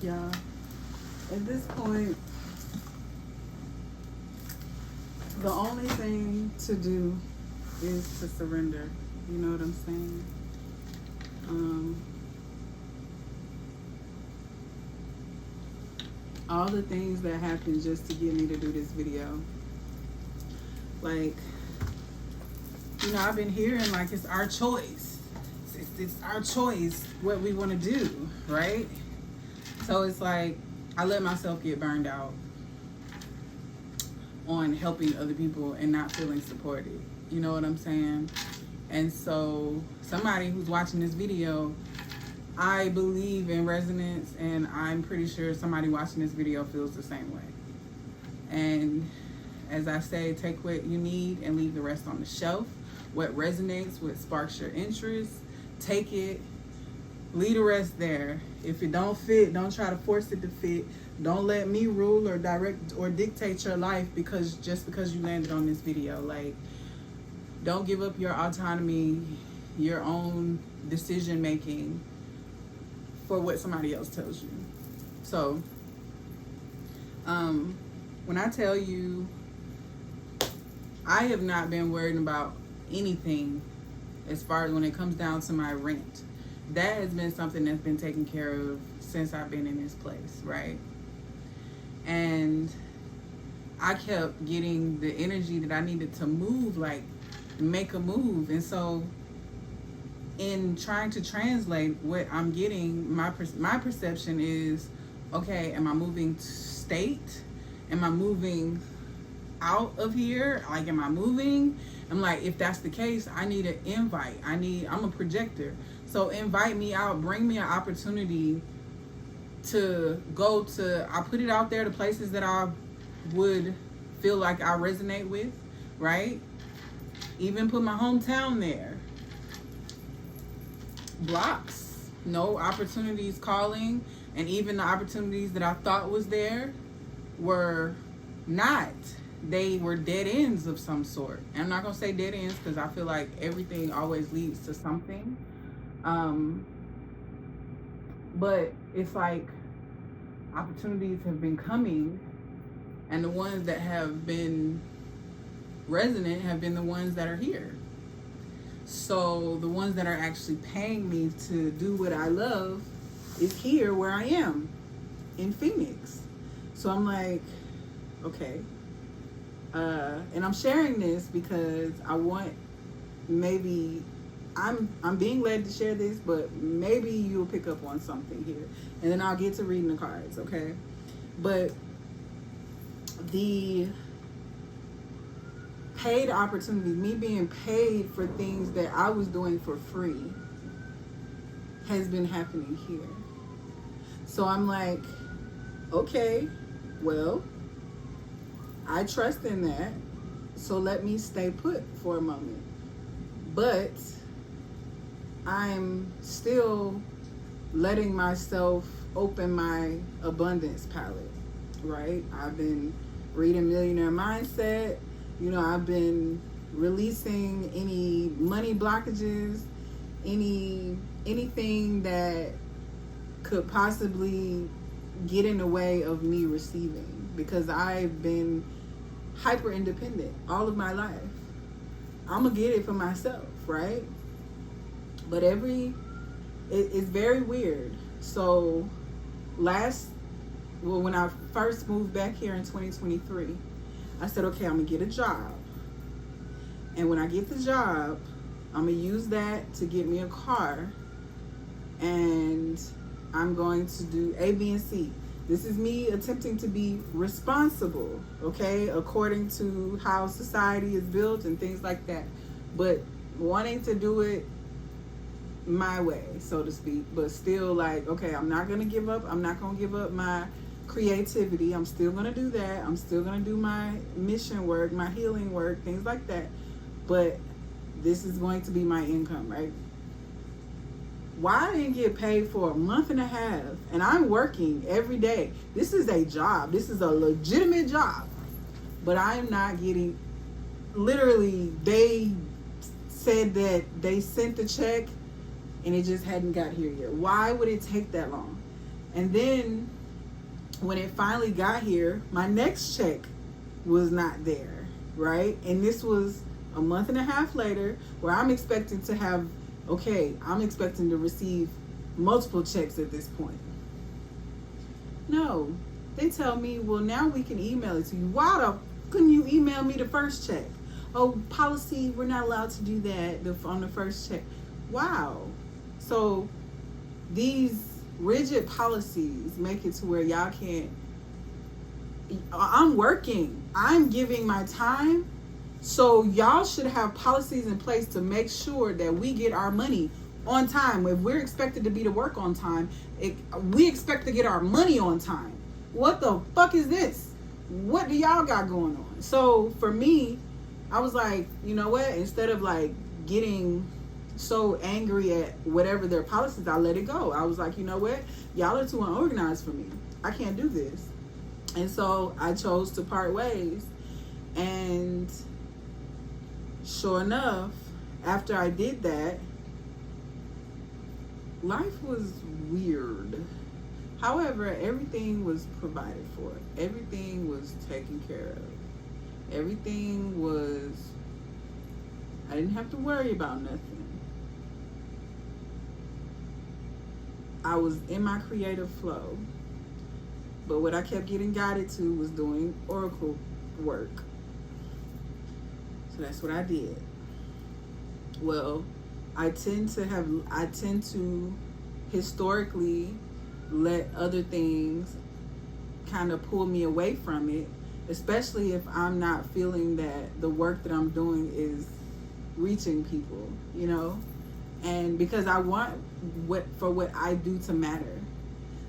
y'all. At this point, the only thing to do is to surrender. You know what I'm saying? All the things that happened just to get me to do this video. Like, you know, I've been hearing like it's our choice. It's our choice what we want to do, right? So it's like I let myself get burned out on helping other people and not feeling supported. You know what I'm saying? And so somebody who's watching this video, I believe in resonance, and I'm pretty sure somebody watching this video feels the same way. And as I say, take what you need and leave the rest on the shelf. What resonates, what sparks your interest, take it, leave the rest there. If it don't fit, don't try to force it to fit. Don't let me rule or direct or dictate your life just because you landed on this video. Like, don't give up your autonomy, your own decision making for what somebody else tells you. So, when I tell you, I have not been worried about anything as far as when it comes down to my rent. That has been something that's been taken care of since I've been in this place, right? And I kept getting the energy that I needed to move, like make a move. And so in trying to translate what I'm getting, my perception is, okay, am I moving state? Am I moving out of here? Like, am I moving? I'm like, if that's the case, I need an invite. I'm a projector. So invite me out, bring me an opportunity to go to, I put it out there, the places that I would feel like I resonate with, right? Even put my hometown there. Blocks, no opportunities calling, and even the opportunities that I thought was there were not. They were dead ends of some sort. And I'm not gonna say dead ends because I feel like everything always leads to something. But it's like opportunities have been coming, and the ones that have been resonant have been the ones that are here. So the ones that are actually paying me to do what I love is here where I am in Phoenix. So I'm like, okay. And I'm sharing this because I want, maybe I'm being led to share this, but maybe you'll pick up on something here, and then I'll get to reading the cards, okay? But the paid opportunity, me being paid for things that I was doing for free, has been happening here. So I'm like, okay, well, I trust in that, so let me stay put for a moment. But I'm still letting myself open my abundance palette, right? I've been reading Millionaire Mindset. You know, I've been releasing any money blockages, anything that could possibly get in the way of me receiving, because I've been hyper independent all of my life. I'm gonna get it for myself, right? But it's very weird. So when I first moved back here in 2023, I said, okay, I'm gonna get a job. And when I get the job, I'm gonna use that to get me a car, and I'm going to do A, B, and C. This is me attempting to be responsible, okay, according to how society is built and things like that, but wanting to do it my way, so to speak, but still like, okay, I'm not gonna give up. I'm not gonna give up my creativity. I'm still gonna do that. I'm still gonna do my mission work, my healing work, things like that. But this is going to be my income, right? Why I didn't get paid for a month and a half, and I'm working every day. This is a job. This is a legitimate job. But I'm not getting, literally, they said that they sent the check and it just hadn't got here yet. Why would it take that long? And then when it finally got here, my next check was not there, right? And this was a month and a half later, where I'm expecting to have, I'm expecting to receive multiple checks at this point. No, they tell me, well, now we can email it to you. Why the couldn't you email me the first check? Oh, policy, we're not allowed to do that on the first check. Wow. So these rigid policies make it to where y'all can't. I'm working. I'm giving my time. So y'all should have policies in place to make sure that we get our money on time. If we're expected to be to work on time, we expect to get our money on time. What the fuck is this? What do y'all got going on? So for me, I was like, you know what? Instead of like getting so angry at whatever their policies, I let it go. I was like, you know what? Y'all are too unorganized for me. I can't do this. And so I chose to part ways. And sure enough, after I did that, life was weird. However, everything was provided for. Everything was taken care of. Everything was, I didn't have to worry about nothing. I was in my creative flow. But what I kept getting guided to was doing oracle work. So that's what I did. Well, I tend to historically let other things kind of pull me away from it, especially if I'm not feeling that the work that I'm doing is reaching people, you know? And because I want what I do to matter.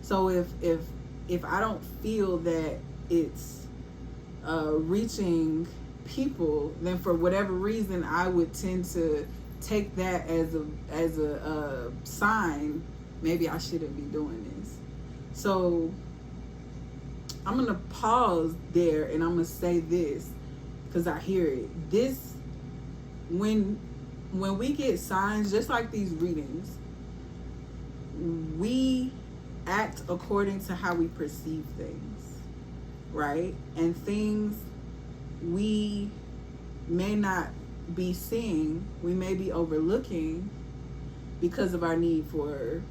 So if I don't feel that it's reaching people, then for whatever reason I would tend to take that as a sign maybe I shouldn't be doing this. So I'm gonna pause there and I'm gonna say this because I hear it. This, when we get signs, just like these readings, we act according to how we perceive things, right? And things we may not be seeing, we may be overlooking because of our need for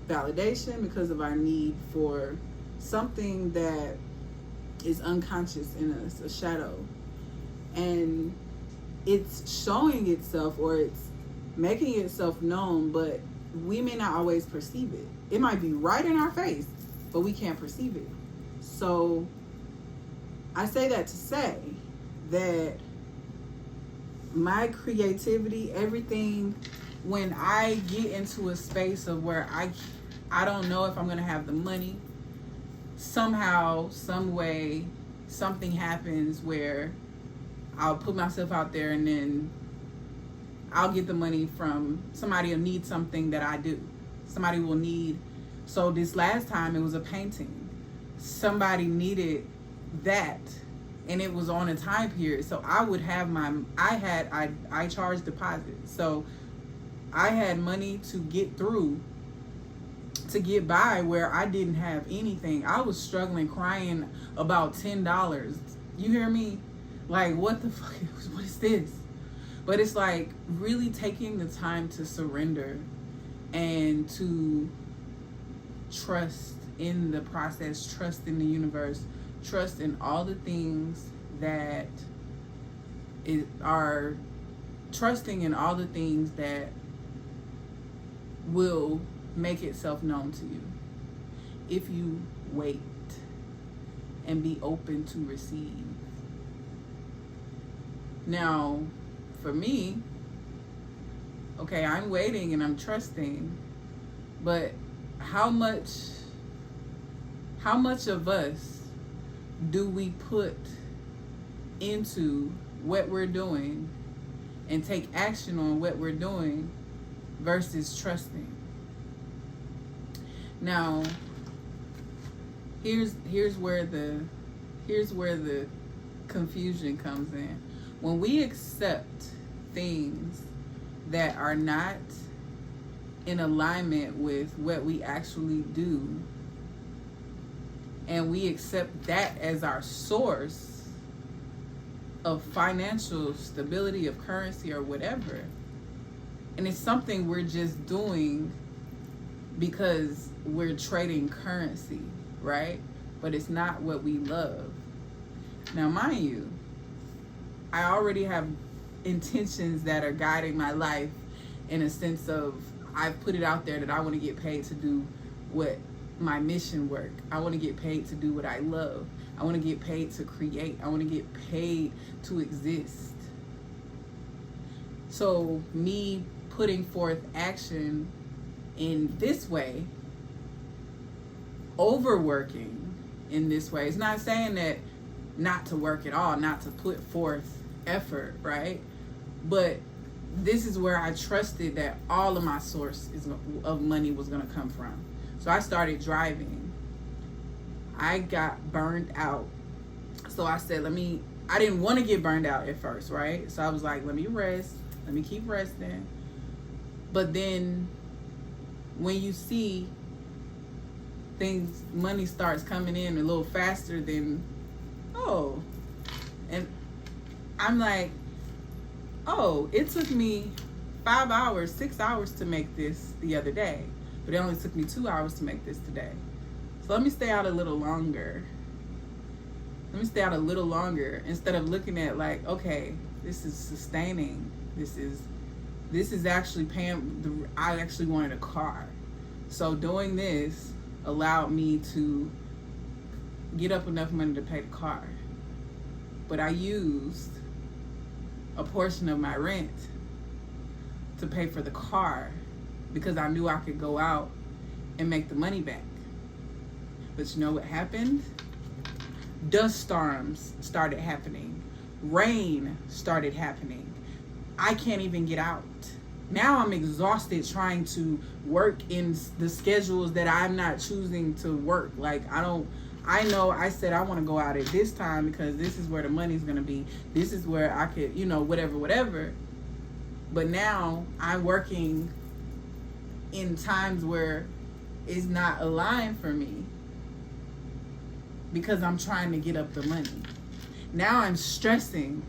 validation, because of our need for something that is unconscious in us, a shadow. And it's showing itself, or it's making itself known, but we may not always perceive it. It might be right in our face, but we can't perceive it. So I say that to say that my creativity, everything, when I get into a space of where I don't know if I'm going to have the money, somehow, some way, something happens where I'll put myself out there and then I'll get the money from somebody who'll need something that I do. Somebody will need, so this last time it was a painting. Somebody needed that and it was on a time period. So I would have I charged deposit. So I had money to get through, to get by where I didn't have anything. I was struggling, crying about $10. You hear me? Like, what the fuck? What is this? But it's like really taking the time to surrender and to trust in the process, trust in the universe, trust in all the things that are, trusting in all the things that will make itself known to you if you wait and be open to receive. Now, for me, okay, I'm waiting and I'm trusting, but how much of us do we put into what we're doing and take action on what we're doing versus trusting? Now, here's where the confusion comes in. When we accept things that are not in alignment with what we actually do, and we accept that as our source of financial stability, of currency, or whatever, and it's something we're just doing because we're trading currency, right? But it's not what we love. Now, mind you, I already have intentions that are guiding my life, in a sense of I've put it out there that I want to get paid to do what my mission work. I want to get paid to do what I love. I want to get paid to create. I want to get paid to exist. So me putting forth action in this way, overworking in this way, it's not saying that not to work at all, not to put forth effort, right? But this is where I trusted that all of my source of money was going to come from. So I started driving. I got burned out. So I said, I didn't want to get burned out at first, right? So I was like, let me rest. Let me keep resting. But then when you see money starts coming in a little faster than, and I'm like, it took me 5 hours, 6 hours to make this the other day, but it only took me 2 hours to make this today. So let me stay out a little longer. Instead of looking at like, okay, this is sustaining. This is actually paying. I actually wanted a car. So doing this allowed me to get up enough money to pay the car. But I used a portion of my rent to pay for the car because I knew I could go out and make the money back. But you know what happened? Dust storms started happening. Rain started happening. I can't even get out. Now I'm exhausted trying to work in the schedules that I'm not choosing to work. Like, I know I said I want to go out at this time because this is where the money's going to be. This is where I could, whatever. But now I'm working in times where it's not aligned for me because I'm trying to get up the money. Now I'm stressing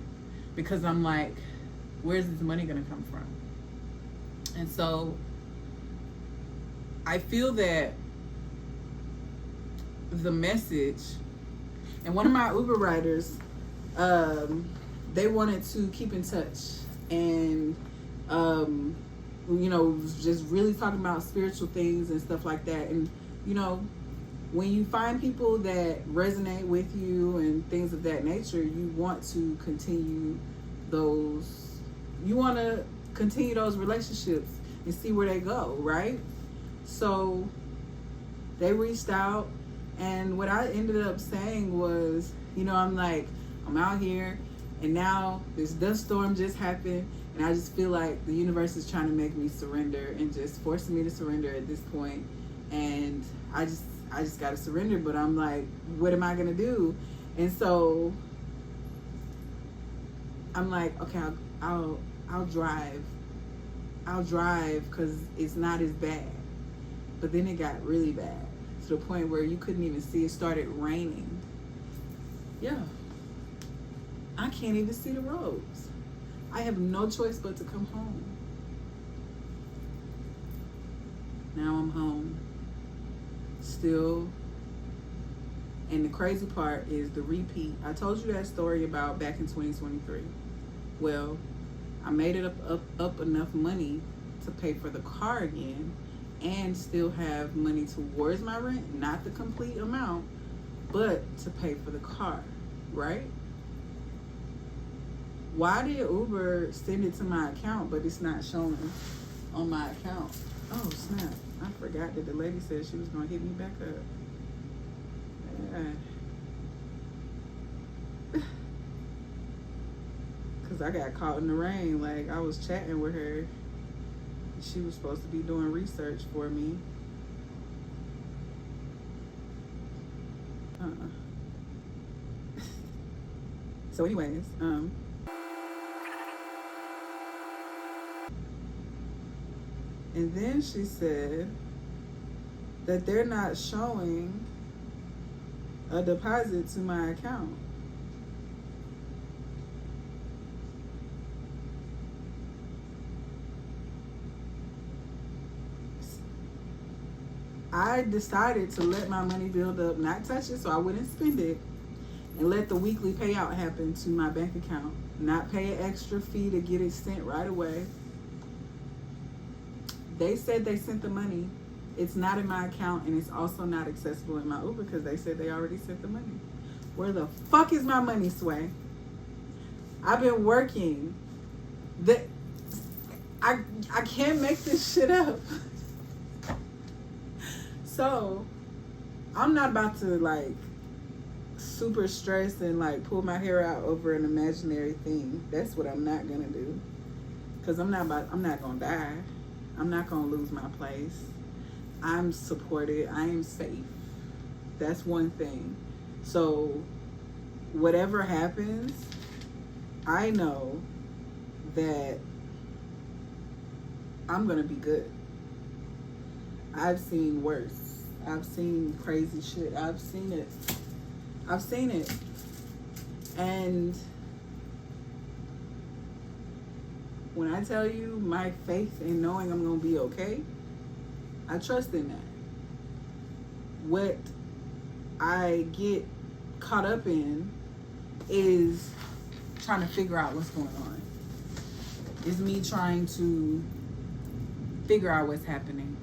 because I'm like, where's this money going to come from? And so I feel that the message, and one of my Uber riders, they wanted to keep in touch, and just really talking about spiritual things and stuff like that. And when you find people that resonate with you and things of that nature, you want to continue those relationships and see where they go, right? So they reached out, and what I ended up saying was, I'm like, I'm out here, and now this dust storm just happened, and I just feel like the universe is trying to make me surrender and just forcing me to surrender at this point. And I just got to surrender, but I'm like, what am I going to do? And so I'm like, okay, I'll drive. I'll drive because it's not as bad. But then it got really bad to the point where you couldn't even see. It started raining. Yeah. I can't even see the roads. I have no choice but to come home. Now I'm home. Still. And the crazy part is the repeat. I told you that story about back in 2023. Well, I made it up enough money to pay for the car again and still have money towards my rent, not the complete amount, but to pay for the car, right? Why did Uber send it to my account, but it's not showing on my account? Oh, snap. I forgot that the lady said she was going to hit me back up. Yeah. Because I got caught in the rain. Like, I was chatting with her. She was supposed to be doing research for me. So anyways, And then she said that they're not showing a deposit to my account. I decided to let my money build up, not touch it so I wouldn't spend it, and let the weekly payout happen to my bank account. Not pay an extra fee to get it sent right away. They said they sent the money. It's not in my account, and it's also not accessible in my Uber because they said they already sent the money. Where the fuck is my money, Sway? I've been working. I can't make this shit up. So, I'm not about to like super stress and like pull my hair out over an imaginary thing. That's what I'm not gonna do. Cause I'm not gonna die. I'm not gonna lose my place. I'm supported. I am safe. That's one thing. So, whatever happens, I know that I'm gonna be good. I've seen worse. I've seen crazy shit. I've seen it. And when I tell you my faith in knowing I'm going to be okay, I trust in that. What I get caught up in is trying to figure out what's going on. It's me trying to figure out what's happening.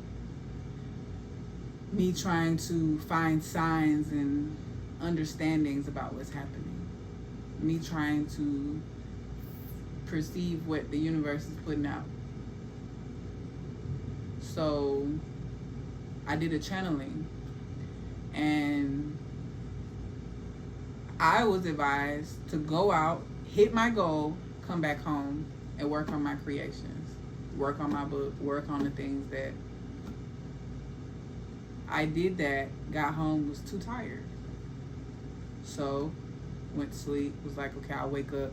Me trying to find signs and understandings about what's happening. Me trying to perceive what the universe is putting out. So I did a channeling, and I was advised to go out, hit my goal, come back home, and work on my creations. Work on my book, work on the things that I did. That, got home, was too tired. So, went to sleep, was like, okay, I'll wake up.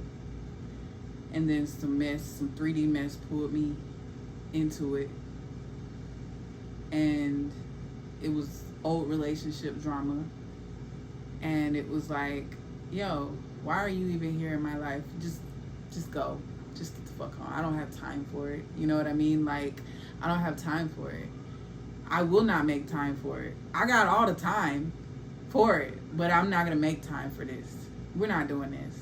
And then some 3D mess pulled me into it. And it was old relationship drama. And it was like, yo, why are you even here in my life? Just go. Just get the fuck on. I don't have time for it. You know what I mean? Like, I don't have time for it. I will not make time for it. I got all the time for it, but I'm not going to make time for this. We're not doing this.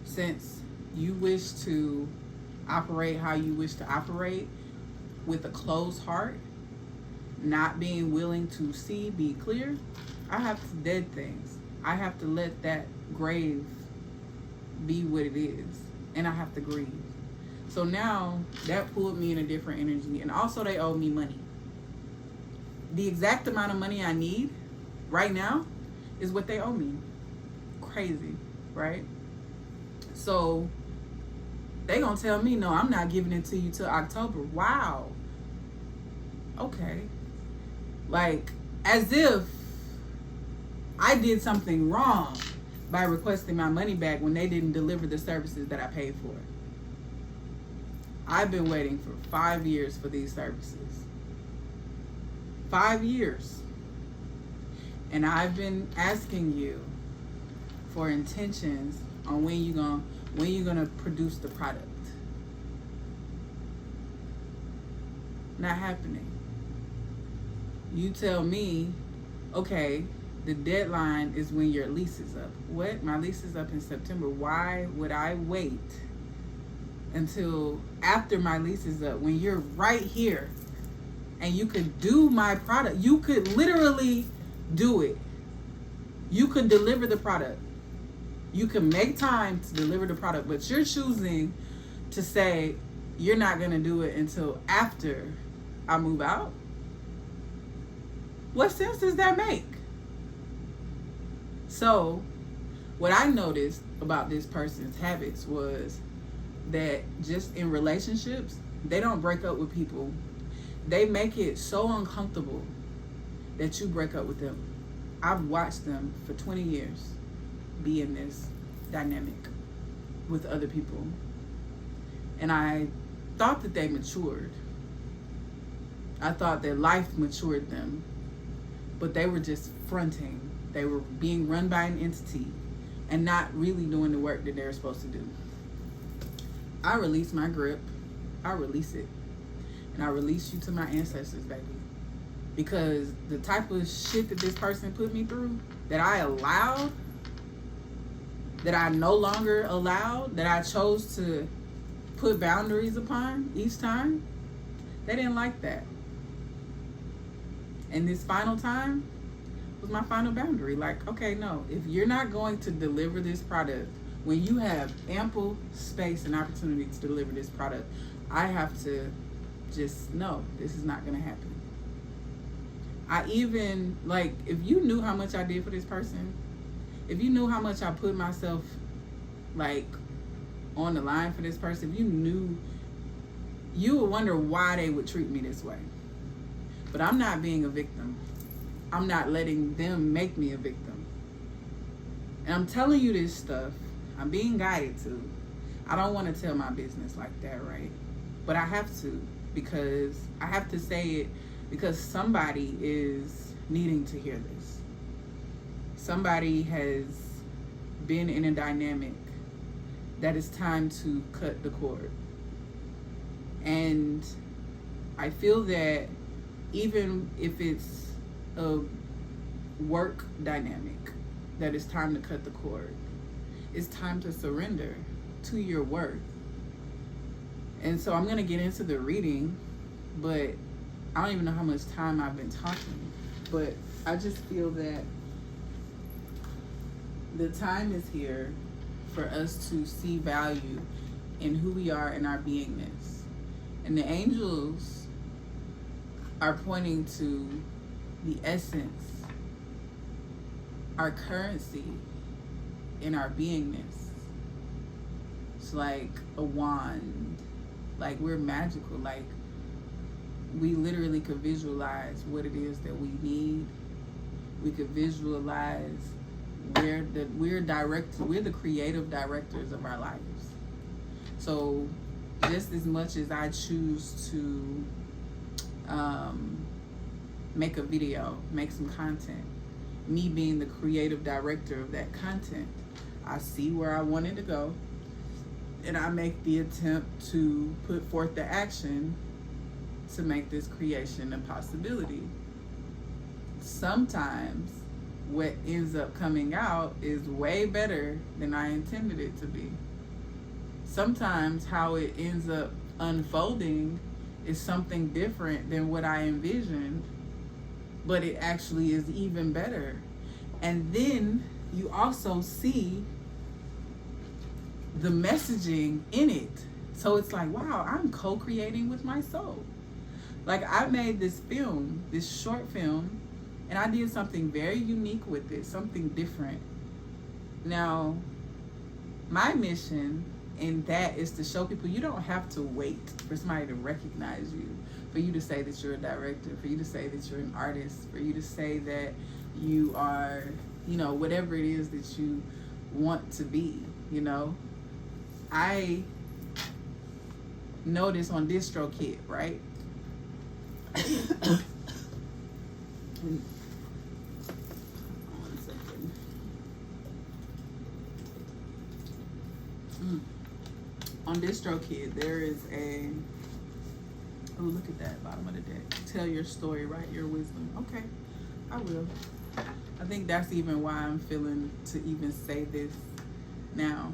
Since you wish to operate how you wish to operate, with a closed heart, not being willing to see, be clear, I have to dead things. I have to let that grave be what it is, and I have to grieve. So now that pulled me in a different energy. And also they owe me money. The exact amount of money I need right now is what they owe me. Crazy, right? So they gonna tell me, no, I'm not giving it to you till October. Wow. Okay. Like, as if I did something wrong by requesting my money back when they didn't deliver the services that I paid for. I've been waiting for 5 years for these services. 5 years. And I've been asking you for intentions on when you're gonna produce the product. Not happening. You tell me, okay, the deadline is when your lease is up. What? My lease is up in September. Why would I wait until after my lease is up when you're right here and you could do my product? You could literally do it. You could deliver the product. You can make time to deliver the product, but you're choosing to say you're not going to do it until after I move out. What sense does that make? So, what I noticed about this person's habits was that just in relationships, they don't break up with people. They make it so uncomfortable that you break up with them. I've watched them for 20 years be in this dynamic with other people. And I thought that they matured. I thought that life matured them, but they were just fronting. They were being run by an entity and not really doing the work that they were supposed to do. I release my grip. I release it. And I release you to my ancestors, baby. Because the type of shit that this person put me through, that I allowed, that I no longer allowed, that I chose to put boundaries upon each time, they didn't like that. And this final time was my final boundary. Like, okay, no, if you're not going to deliver this product, when you have ample space and opportunity to deliver this product, I have to just know this is not going to happen. I even, like, if you knew how much I did for this person, if you knew how much I put myself, like, on the line for this person, if you knew, you would wonder why they would treat me this way. But I'm not being a victim. I'm not letting them make me a victim. And I'm telling you this stuff. I'm being guided to. I don't want to tell my business like that, right? But I have to, because I have to say it because somebody is needing to hear this. Somebody has been in a dynamic that it's time to cut the cord. And I feel that even if it's a work dynamic, that it's time to cut the cord. It's time to surrender to your worth. And so I'm going to get into the reading, but I don't even know how much time I've been talking. But I just feel that the time is here for us to see value in who we are in our beingness. And the angels are pointing to the essence, our currency in our beingness. It's like a wand. Like, we're magical. Like, we literally could visualize what it is that we need. We could visualize we're the creative directors of our lives. So just as much as I choose to make a video, make some content, me being the creative director of that content, I see where I want it to go, and I make the attempt to put forth the action to make this creation a possibility. Sometimes what ends up coming out is way better than I intended it to be. Sometimes how it ends up unfolding is something different than what I envisioned, but it actually is even better. And then you also see the messaging in it. So it's like, wow, I'm co-creating with my soul. Like, I made this film, this short film, and I did something very unique with it, something different. Now, my mission in that is to show people you don't have to wait for somebody to recognize you, for you to say that you're a director, for you to say that you're an artist, for you to say that you are, you know, whatever it is that you want to be, you know. I noticed on DistroKid, right? One second. On DistroKid, there is a, oh, look at that bottom of the deck. Tell your story, write your wisdom. Okay, I will. I think that's even why I'm feeling to even say this now.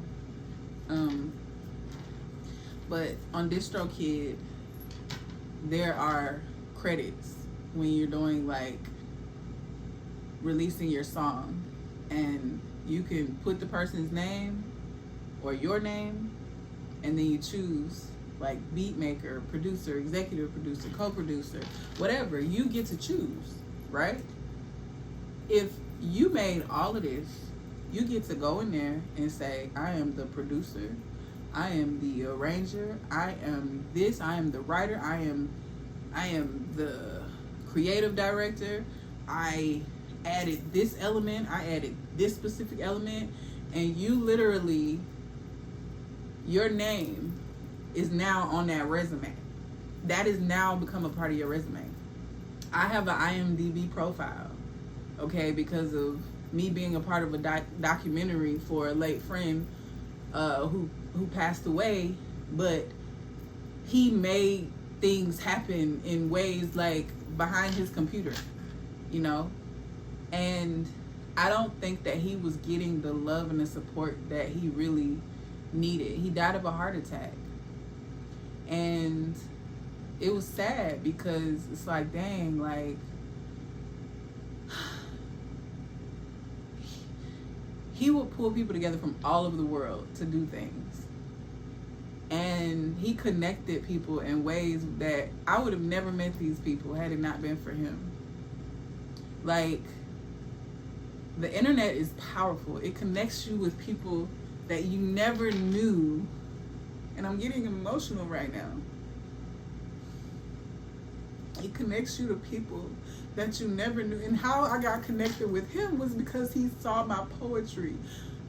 But on DistroKid, there are credits when you're doing, like, releasing your song, and you can put the person's name or your name, and then you choose, like, beat maker, producer, executive producer, co-producer, whatever. You get to choose, right? If you made all of this, you get to go in there and say, I am the producer, I am the arranger, I am this, I am the writer, I am the creative director, I added this element, I added this specific element, and you literally, your name is now on that resume. That is now become a part of your resume. I have an IMDb profile, okay, because of me being a part of a documentary for a late friend who passed away, but he made things happen in ways like behind his computer, you know, and I don't think that he was getting the love and the support that he really needed. He died of a heart attack, and it was sad because it's like, dang, like he would pull people together from all over the world to do things. And he connected people in ways that I would have never met these people had it not been for him. Like, the internet is powerful. It connects you with people that you never knew. And I'm getting emotional right now. It connects you to people that you never knew. And how I got connected with him was because he saw my poetry.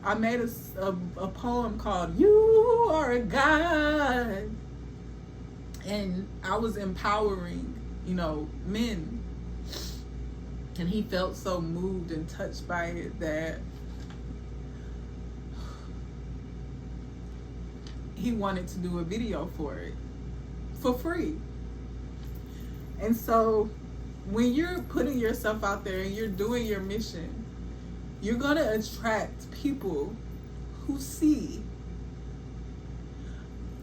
I made a poem called "You Are a God," and I was empowering, you know, men. And he felt so moved and touched by it that he wanted to do a video for it for free. And so when you're putting yourself out there and you're doing your mission, you're going to attract people who see.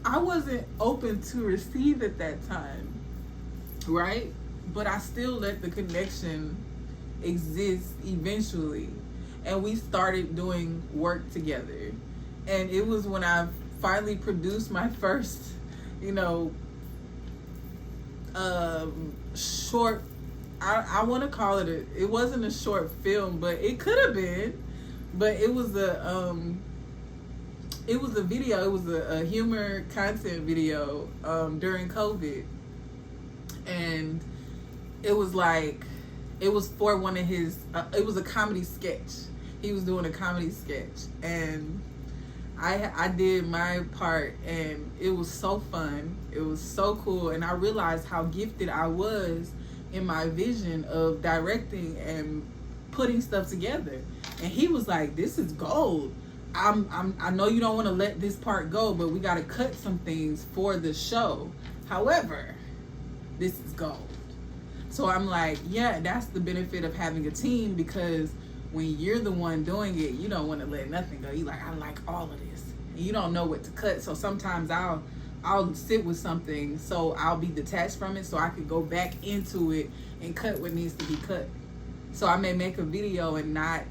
I wasn't open to receive at that time, right? But I still let the connection exist eventually. And we started doing work together. And it was when I finally produced my first, you know, short, I want to call it it wasn't a short film, but it could have been. But it was a video. It was a humor content video during COVID, and it was like, it was for one of his. It was a comedy sketch. He was doing a comedy sketch, and I did my part, and it was so fun. It was so cool, and I realized how gifted I was in my vision of directing and putting stuff together. And he was like, "This is gold. I know you don't want to let this part go, but we got to cut some things for the show. However, this is gold." So I'm like, yeah, that's the benefit of having a team, because when you're the one doing it, you don't want to let nothing go. You like, I like all of this. And you don't know what to cut. So sometimes I'll sit with something, so I'll be detached from it so I could go back into it and cut what needs to be cut. So I may make a video and not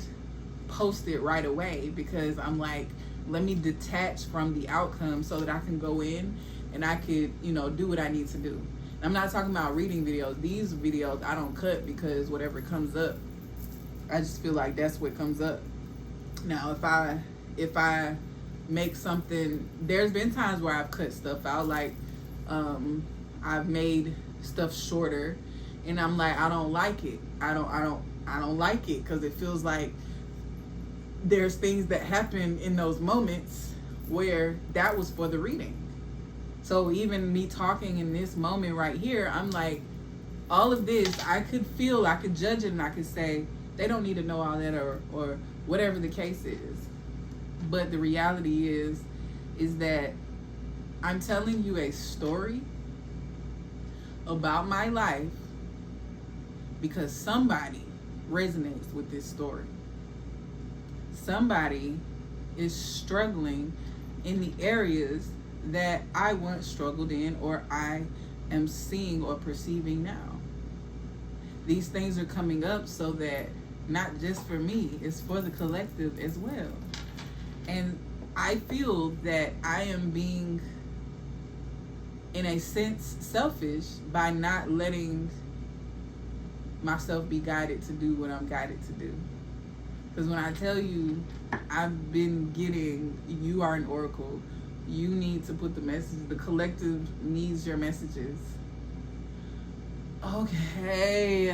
post it right away because I'm like, let me detach from the outcome so that I can go in and I could, you know, do what I need to do. I'm not talking about reading videos. These videos I don't cut because whatever comes up, I just feel like that's what comes up. Now, if I make something, there's been times where I've cut stuff out, like I've made stuff shorter, and I'm like, I don't like it. I don't like it because it feels like there's things that happen in those moments where that was for the reading. So even me talking in this moment right here, I'm like, all of this, I could judge it, and I could say, they don't need to know all that, or whatever the case is. But the reality is that I'm telling you a story about my life because somebody resonates with this story. Somebody is struggling in the areas that I once struggled in, or I am seeing or perceiving now. These things are coming up so that not just for me, it's for the collective as well. And I feel that I am being, in a sense, selfish by not letting myself be guided to do what I'm guided to do. Because when I tell you, I've been getting, you are an oracle. You need to put the message. The collective needs your messages. Okay.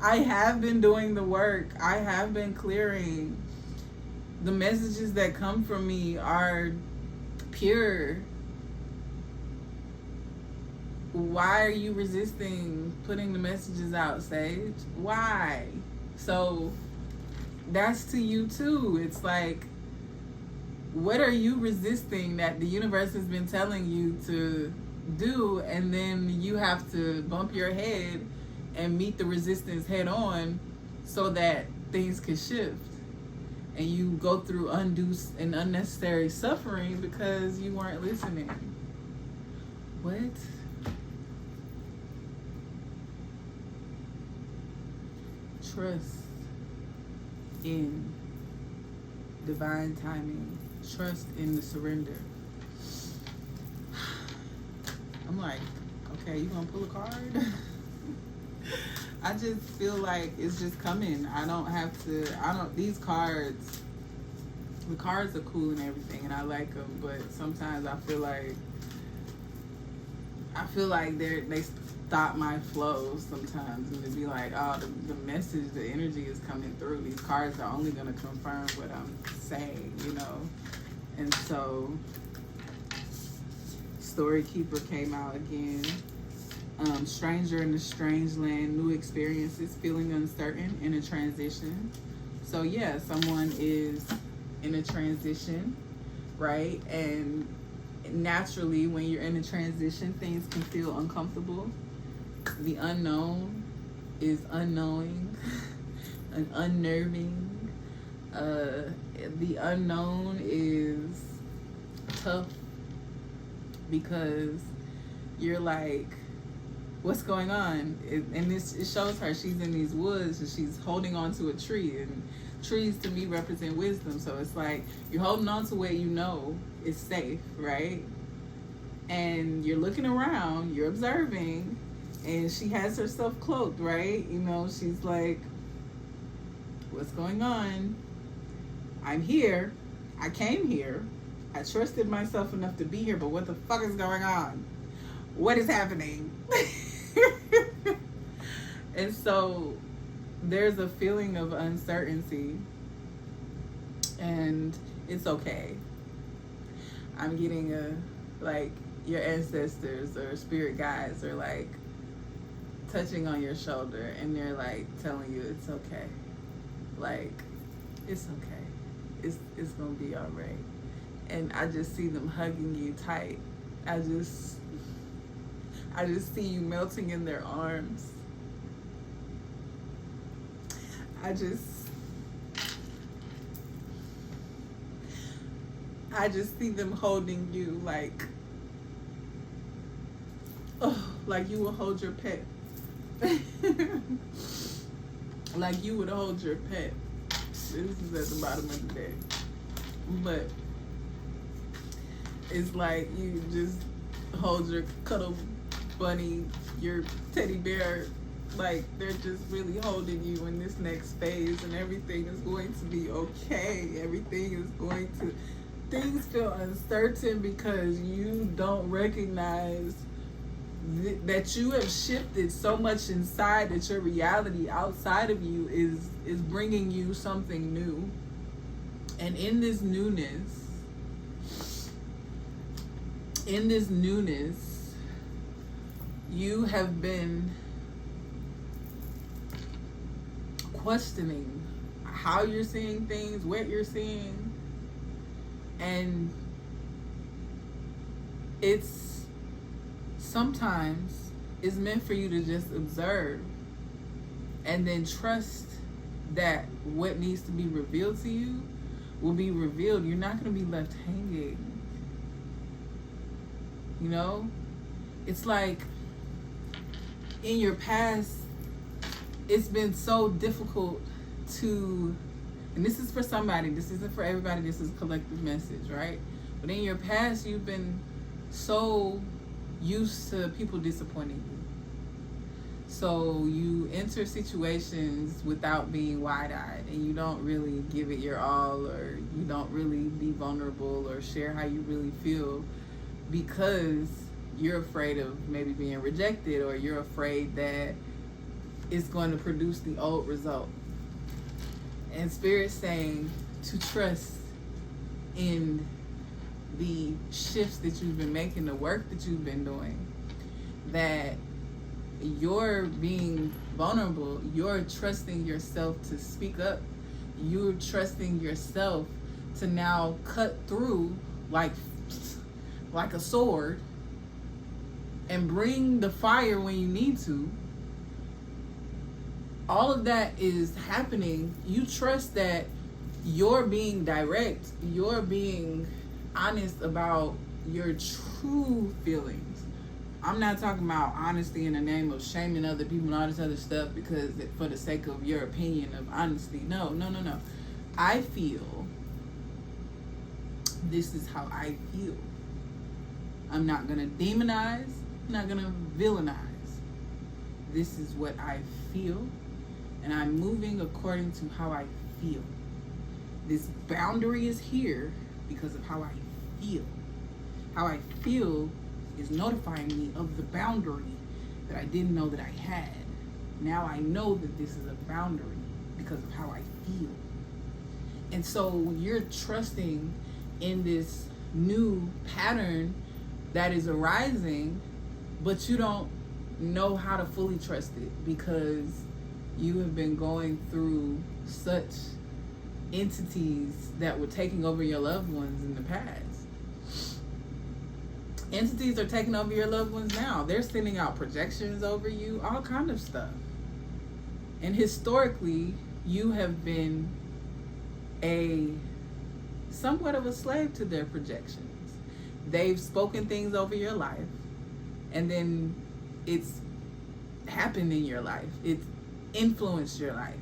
I have been doing the work. I have been clearing. the messages that come from me are pure. Why are you resisting putting the messages out, Sage? Why? So that's to you too. It's like, what are you resisting that the universe has been telling you to do, and then you have to bump your head and meet the resistance head on so that things can shift, and you go through undue and unnecessary suffering because you weren't listening. What? Trust in divine timing. Trust in the surrender. I'm like, okay, you gonna pull a card? I just feel like it's just coming. These cards, the cards are cool and everything, and I like them, but sometimes I feel like they stop my flow sometimes, and it'd be like, oh, the message, the energy is coming through. These cards are only gonna confirm what I'm saying, you know? And so Story Keeper came out again. Stranger in a strange land, new experiences, feeling uncertain, in a transition. So yeah, someone is in a transition, right? And naturally, when you're in a transition, things can feel uncomfortable. The unknown is unknowing and unnerving. The unknown is tough because you're like, what's going on? And it shows her, she's in these woods and she's holding on to a tree, and trees to me represent wisdom. So it's like you're holding on to where you know is safe, right? And you're looking around, you're observing, and she has herself cloaked, right? You know, she's like, what's going on? I'm here. I came here. I trusted myself enough to be here, but what the fuck is going on? What is happening? And so there's a feeling of uncertainty, and it's okay. I'm getting like your ancestors or spirit guides are like touching on your shoulder, and they're like telling you it's okay. Like, it's okay. It's gonna be all right. And I just see them hugging you tight. I just see you melting in their arms. I just see them holding you like, oh, like you would hold your pet. Like you would hold your pet. This is at the bottom of the deck. But it's like you just hold your cuddle bunny, your teddy bear, like they're just really holding you in this next phase, and everything is going to be okay. Everything is going to, things feel uncertain because you don't recognize that you have shifted so much inside that your reality outside of you is bringing you something new. And in this newness, you have been questioning how you're seeing things, what you're seeing, and it's sometimes it's meant for you to just observe and then trust that what needs to be revealed to you will be revealed. You're not going to be left hanging. You know, it's like in your past, it's been so difficult to, and this is for somebody, this isn't for everybody, this is a collective message, right? But in your past, you've been so used to people disappointing you. So you enter situations without being wide-eyed, and you don't really give it your all, or you don't really be vulnerable or share how you really feel, because you're afraid of maybe being rejected, or you're afraid that it's going to produce the old result. And Spirit's saying, to trust in the shifts that you've been making, the work that you've been doing, that you're being vulnerable, you're trusting yourself to speak up, you're trusting yourself to now cut through like a sword and bring the fire when you need to. All of that is happening. You trust that you're being direct, you're being honest about your true feelings. I'm not talking about honesty in the name of shaming other people and all this other stuff because for the sake of your opinion of honesty. No. I feel this is how I feel. I'm not going to demonize, I'm not going to villainize. This is what I feel, and I'm moving according to how I feel. This boundary is here because of how I feel. How I feel is notifying me of the boundary that I didn't know that I had. Now I know that this is a boundary because of how I feel. And so you're trusting in this new pattern that is arising, but you don't know how to fully trust it because you have been going through such entities that were taking over your loved ones in the past. Entities are taking over your loved ones now. They're sending out projections over you, all kind of stuff. And historically, you have been somewhat of a slave to their projections. They've spoken things over your life, and then it's happened in your life. It's influenced your life.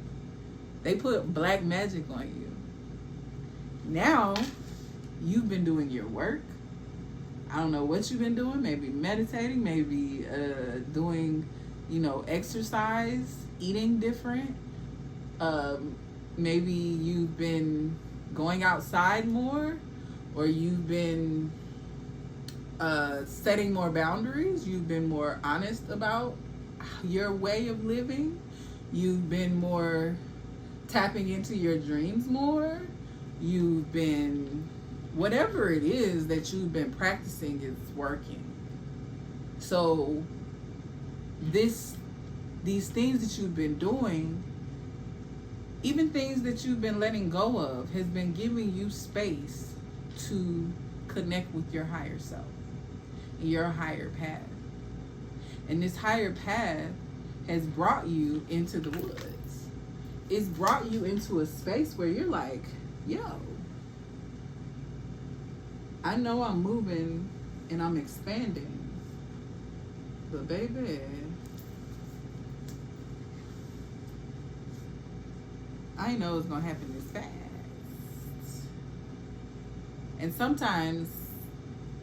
They put black magic on you. Now, you've been doing your work. I don't know what you've been doing. Maybe meditating, maybe doing, exercise, eating different. Maybe you've been going outside more, or you've been setting more boundaries. You've been more honest about your way of living. You've been more tapping into your dreams more. You've been, whatever it is that you've been practicing is working. So these things that you've been doing, even things that you've been letting go of, has been giving you space to connect with your higher self, your higher path. And this higher path has brought you into the woods. It's brought you into a space where you're like, yo, I know I'm moving and I'm expanding, but baby, I know it's gonna happen this fast. And sometimes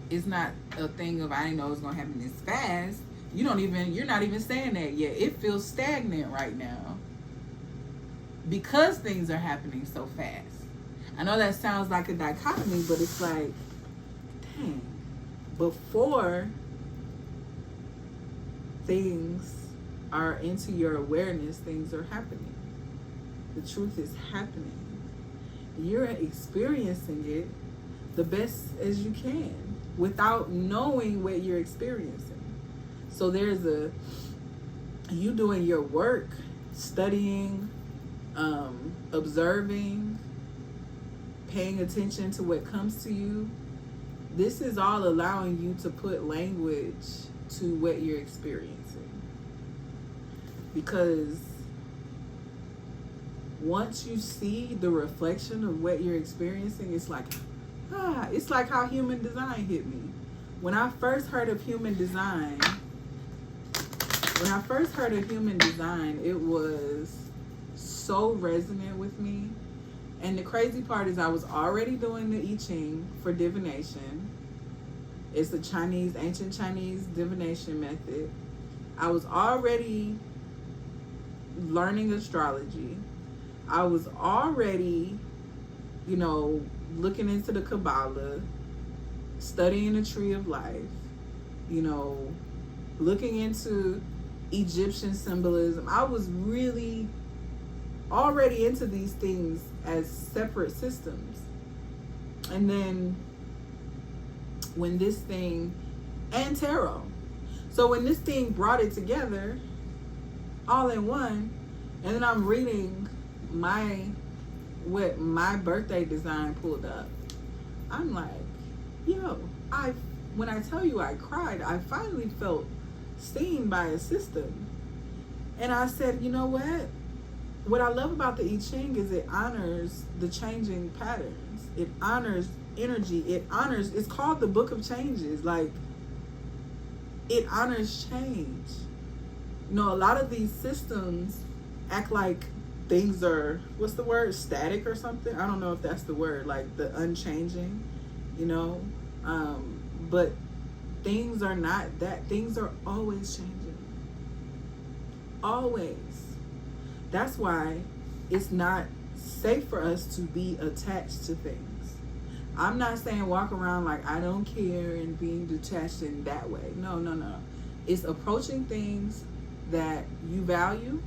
it's not a thing of I know it's gonna happen this fast. You're not even saying that yet. It feels stagnant right now because things are happening so fast. I know that sounds like a dichotomy, but it's like, dang, before things are into your awareness, things are happening. The truth is happening. You're experiencing it the best as you can without knowing what you're experiencing. So there's you doing your work, studying, observing, paying attention to what comes to you. This is all allowing you to put language to what you're experiencing. Because once you see the reflection of what you're experiencing, it's like how human design hit me. When I first heard of human design, it was so resonant with me. And the crazy part is I was already doing the I Ching for divination. It's the ancient Chinese divination method. I was already learning astrology. I was already, looking into the Kabbalah, studying the Tree of Life, looking into Egyptian symbolism. I was really already into these things as separate systems. And then when this thing, and tarot. So when this thing brought it together all in one, and then I'm reading what my birthday design pulled up, I'm like, yo, when I tell you I cried, I finally felt seen by a system. And I said, you know what I love about the I Ching is it honors the changing patterns. It honors energy. It's called the Book of Changes. Like, it honors change. You know, a lot of these systems act like things are, what's the word, static or something? I don't know if that's the word, like the unchanging, you know? But things are not that. Things are always changing. Always. That's why it's not safe for us to be attached to things. I'm not saying walk around like I don't care and being detached in that way. No. It's approaching things that you value,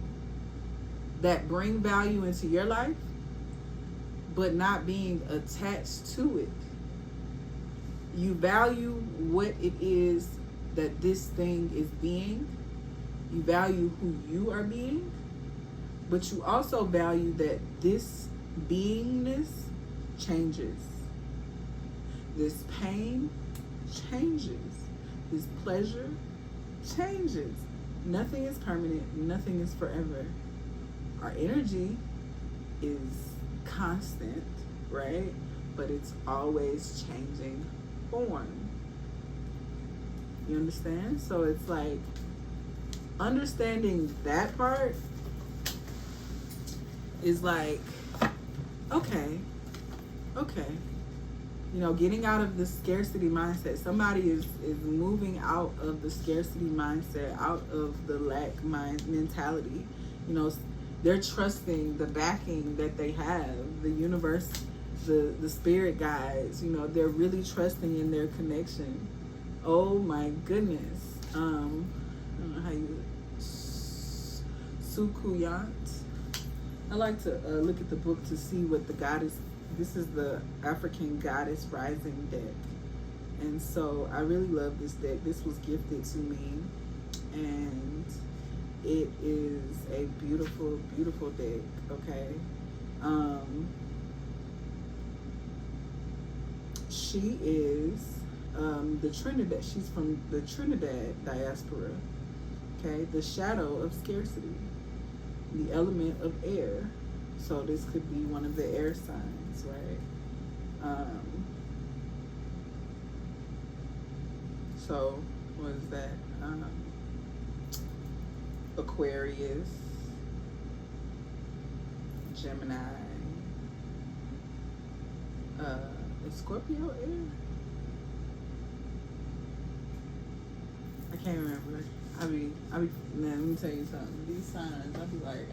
that bring value into your life, but not being attached to it. You value what it is that this thing is being. You value who you are being, but you also value that this beingness changes. This pain changes. This pleasure changes. Nothing is permanent. Nothing is forever. Our energy is constant, right? But it's always changing form. You understand? So it's like understanding that part is like, okay. You know, getting out of the scarcity mindset. Somebody is moving out of the scarcity mindset, out of the lack mentality. You know, they're trusting the backing that they have, the universe, the spirit guides. You know, they're really trusting in their connection. Oh my goodness. I don't know how you Sukuyant. I like to look at the book to see what the goddess. This is the African Goddess Rising deck. And so I really love this deck. This was gifted to me. And it is a beautiful, beautiful deck. Okay. She is the Trinidad. She's from the Trinidad diaspora. Okay. The shadow of scarcity. The element of air. So this could be one of the air signs, right? So what is that? Aquarius, Gemini, is Scorpio air? I can't remember. Man, let me tell you something. These signs, I be like,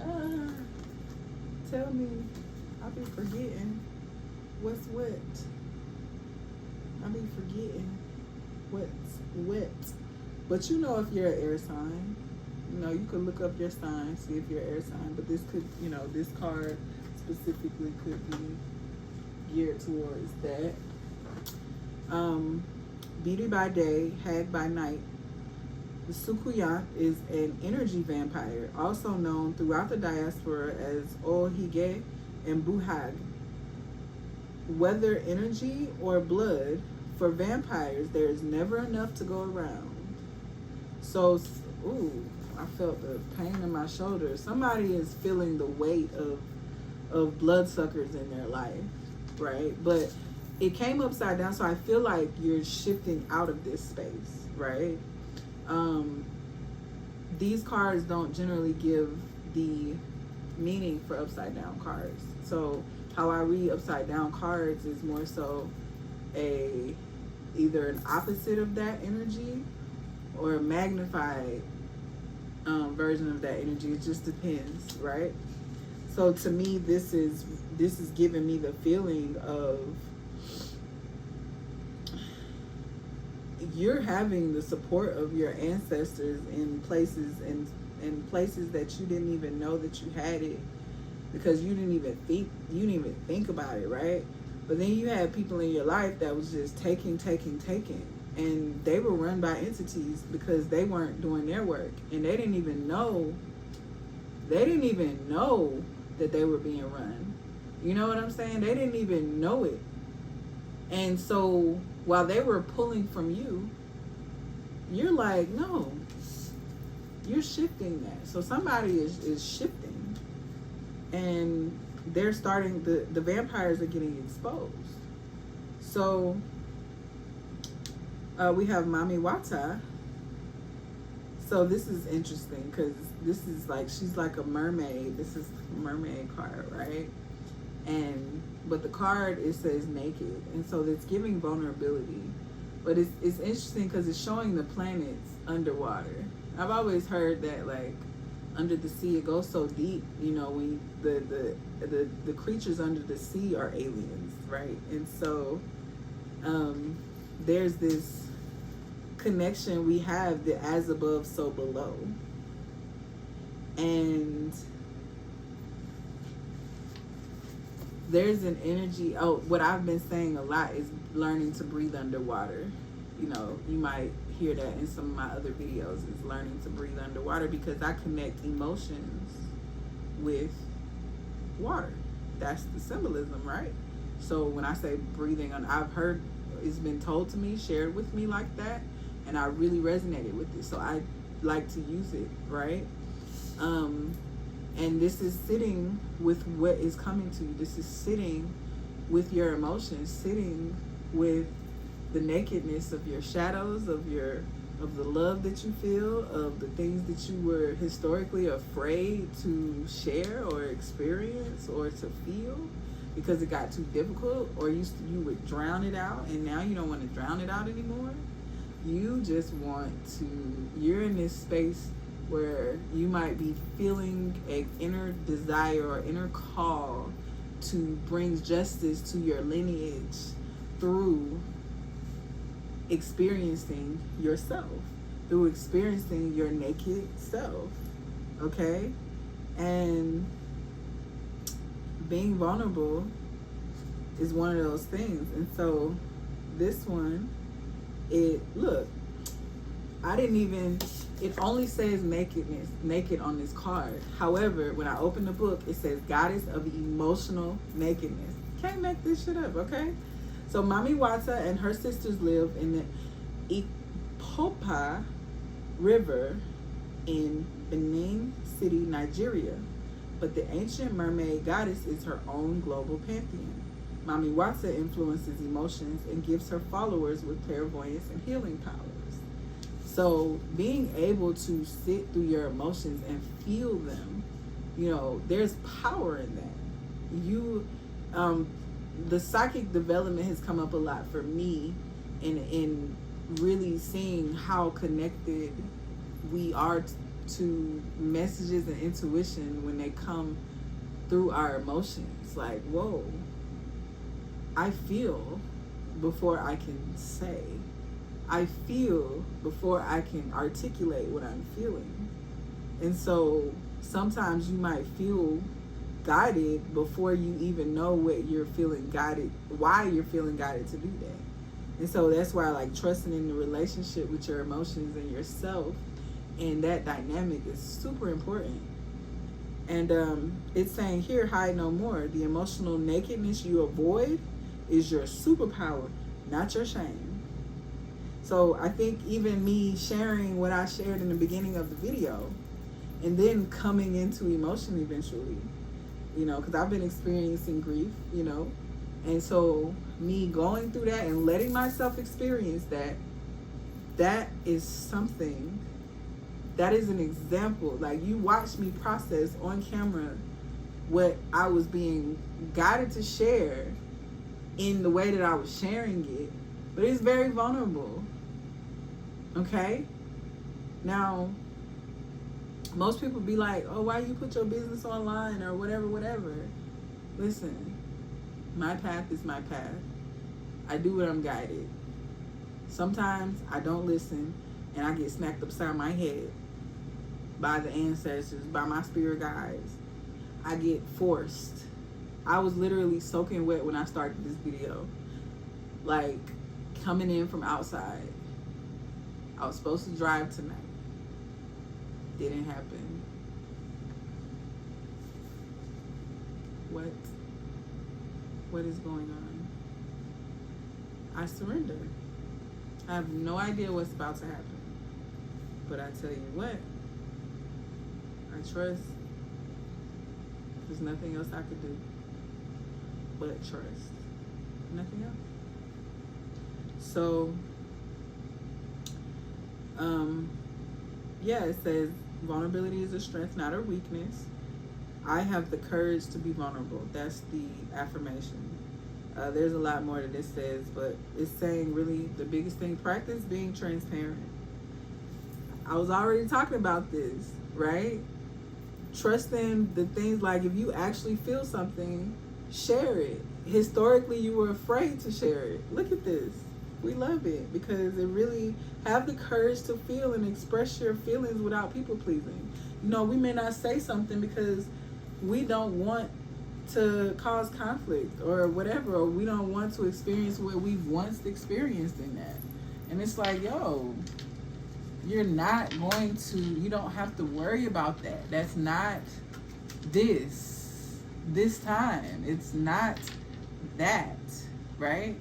tell me. I be forgetting what's what. I be forgetting what's what. But you know if you're an air sign. You know, you could look up your sign, see if you're an air sign. But this could, you know, this card specifically could be geared towards that. Beauty by day, hag by night. The Sukuyant is an energy vampire, also known throughout the diaspora as Ohige and Buhag. Whether energy or blood, for vampires, there is never enough to go around. So, I felt the pain in my shoulder. Somebody is feeling the weight of bloodsuckers in their life, right? But it came upside down, so I feel like you're shifting out of this space, right? These cards don't generally give the meaning for upside down cards. So how I read upside down cards is more so either an opposite of that energy or a magnified version of that energy. It just depends, right? So to me, this is giving me the feeling of you're having the support of your ancestors in places and places that you didn't even know that you had it. because you didn't even think about it, right? But then you had people in your life that was just taking, and they were run by entities because they weren't doing their work, and they didn't even know that they were being run. You know what I'm saying? They didn't even know it. And so while they were pulling from you, you're like, no, you're shifting that. So somebody is shifting, and they're starting, the vampires are getting exposed. So we have Mami Wata. So this is interesting because this is like, she's like a mermaid. This is a mermaid card, right? But the card, it says naked, and so it's giving vulnerability. But it's interesting because it's showing the planets underwater. I've always heard that, like, under the sea, it goes so deep. You know, when the creatures under the sea are aliens, right? And so there's this connection we have, the as above, so below. And there's an energy. Oh, what I've been saying a lot is learning to breathe underwater. You know, you might hear that in some of my other videos, is learning to breathe underwater, because I connect emotions with water. That's the symbolism, right? So when I say breathing, I've heard, it's been told to me, shared with me like that, and I really resonated with it. So I like to use it, right? And this is sitting with what is coming to you. This is sitting with your emotions, sitting with the nakedness of your shadows, of the love that you feel, of the things that you were historically afraid to share or experience or to feel because it got too difficult, or you would drown it out, and now you don't want to drown it out anymore. You just want to, you're in this space where you might be feeling an inner desire or inner call to bring justice to your lineage through experiencing yourself, through experiencing your naked self, okay? And being vulnerable is one of those things. And so this one, it only says naked on this card. However, when I open the book, it says goddess of emotional nakedness. Can't make this shit up, okay? So Mami Wata and her sisters live in the Ipopa River in Benin City, Nigeria. But the ancient mermaid goddess is her own global pantheon. Mami Wata influences emotions and gives her followers with clairvoyance and healing powers. So being able to sit through your emotions and feel them, you know, there's power in that. The psychic development has come up a lot for me in really seeing how connected we are to messages and intuition when they come through our emotions. Like, whoa, I feel before I can say. I feel before I can articulate what I'm feeling. And so sometimes you might feel guided before you even know what you're feeling guided, why you're feeling guided to do that. And so that's why, like, trusting in the relationship with your emotions and yourself and that dynamic is super important. And it's saying here, hide no more. The emotional nakedness you avoid is your superpower, not your shame. So I think even me sharing what I shared in the beginning of the video and then coming into emotion eventually, you know, because I've been experiencing grief, you know, and so me going through that and letting myself experience that is something, that is an example. Like, you watched me process on camera what I was being guided to share in the way that I was sharing it, but it's very vulnerable. Okay? Now, most people be like, oh, why you put your business online or whatever. Listen, my path is my path. I do what I'm guided. Sometimes I don't listen and I get smacked upside my head by the ancestors, by my spirit guides. I get forced. I was literally soaking wet when I started this video. Like, coming in from outside. I was supposed to drive tonight. Didn't happen. What is going on? I surrender. I have no idea what's about to happen. But I tell you what, I trust. There's nothing else I could do but trust. Nothing else. So, yeah, it says vulnerability is a strength, not a weakness. I have the courage to be vulnerable. That's the affirmation. There's a lot more that this says, but it's saying really the biggest thing, practice being transparent. I was already talking about this, right? Trusting the things, like if you actually feel something, share it. Historically, you were afraid to share it. Look at this. We love it because it really have the courage to feel and express your feelings without people pleasing. You know, we may not say something because we don't want to cause conflict or whatever, or we don't want to experience what we've once experienced in that. And it's like, yo, you're not going to, you don't have to worry about that. That's not this time. It's not that, right?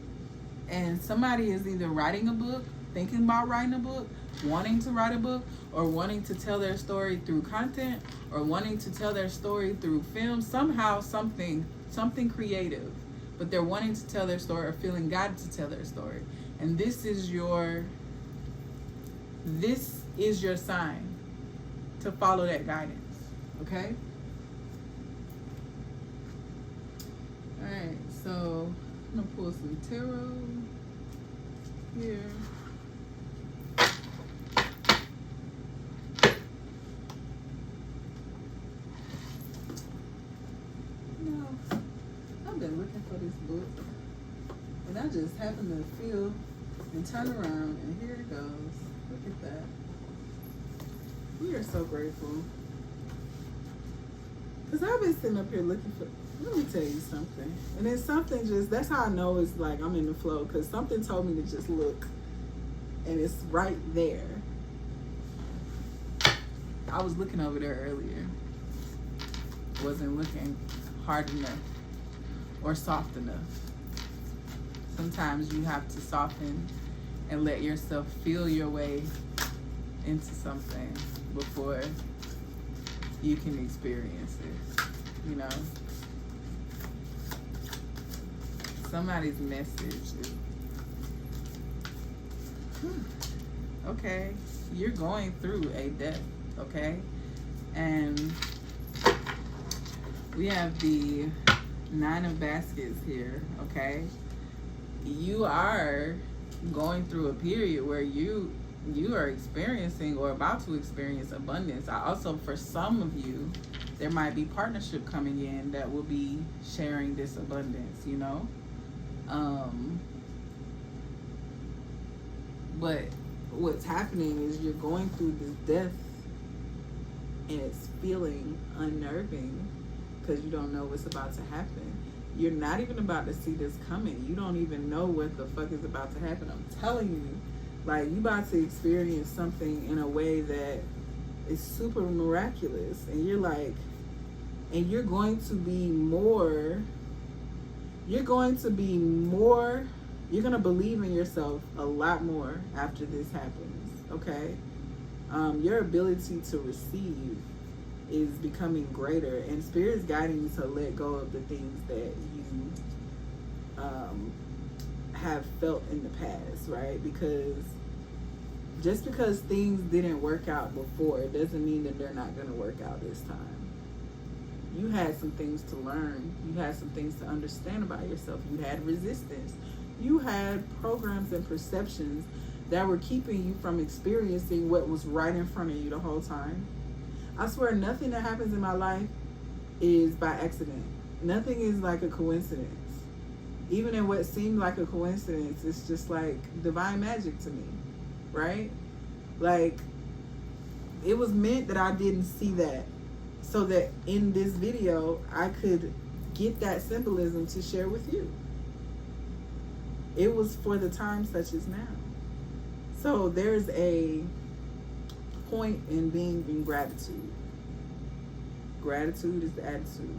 And somebody is either writing a book, thinking about writing a book, wanting to write a book, or wanting to tell their story through content, or wanting to tell their story through film, somehow, something creative. But they're wanting to tell their story or feeling guided to tell their story. And this is your sign to follow that guidance, okay? All right, so I'm gonna pull some tarot here. No, I've been looking for this book, and I just happened to feel and turn around, and here it goes. Look at that. We are so grateful. Because I've been sitting up here looking for, let me tell you something. And then something just, that's how I know it's like I'm in the flow. Because something told me to just look. And it's right there. I was looking over there earlier. Wasn't looking hard enough or soft enough. Sometimes you have to soften and let yourself feel your way into something before you can experience it, you know? Somebody's message is, okay, you're going through a death, okay? And we have the 9 of baskets here, okay? You are going through a period where you are experiencing or about to experience abundance. Also, for some of you, there might be partnership coming in that will be sharing this abundance, you know? But what's happening is you're going through this death and it's feeling unnerving because you don't know what's about to happen. You're not even about to see this coming. You don't even know what the fuck is about to happen. I'm telling you. Like, you about to experience something in a way that is super miraculous. And you're like, and you're going to be more, you're going to believe in yourself a lot more after this happens, okay? Your ability to receive is becoming greater. And Spirit's guiding you to let go of the things that you have felt in the past, right? Because just because things didn't work out before, it doesn't mean that they're not going to work out this time. You had some things to learn. You had some things to understand about yourself. You had resistance. You had programs and perceptions that were keeping you from experiencing what was right in front of you the whole time. I swear nothing that happens in my life is by accident. Nothing is like a coincidence. Even in what seemed like a coincidence, it's just like divine magic to me, right? Like, it was meant that I didn't see that so that in this video I could get that symbolism to share with you. It was for the time such as now. So there's a point in being in gratitude. Gratitude is the attitude.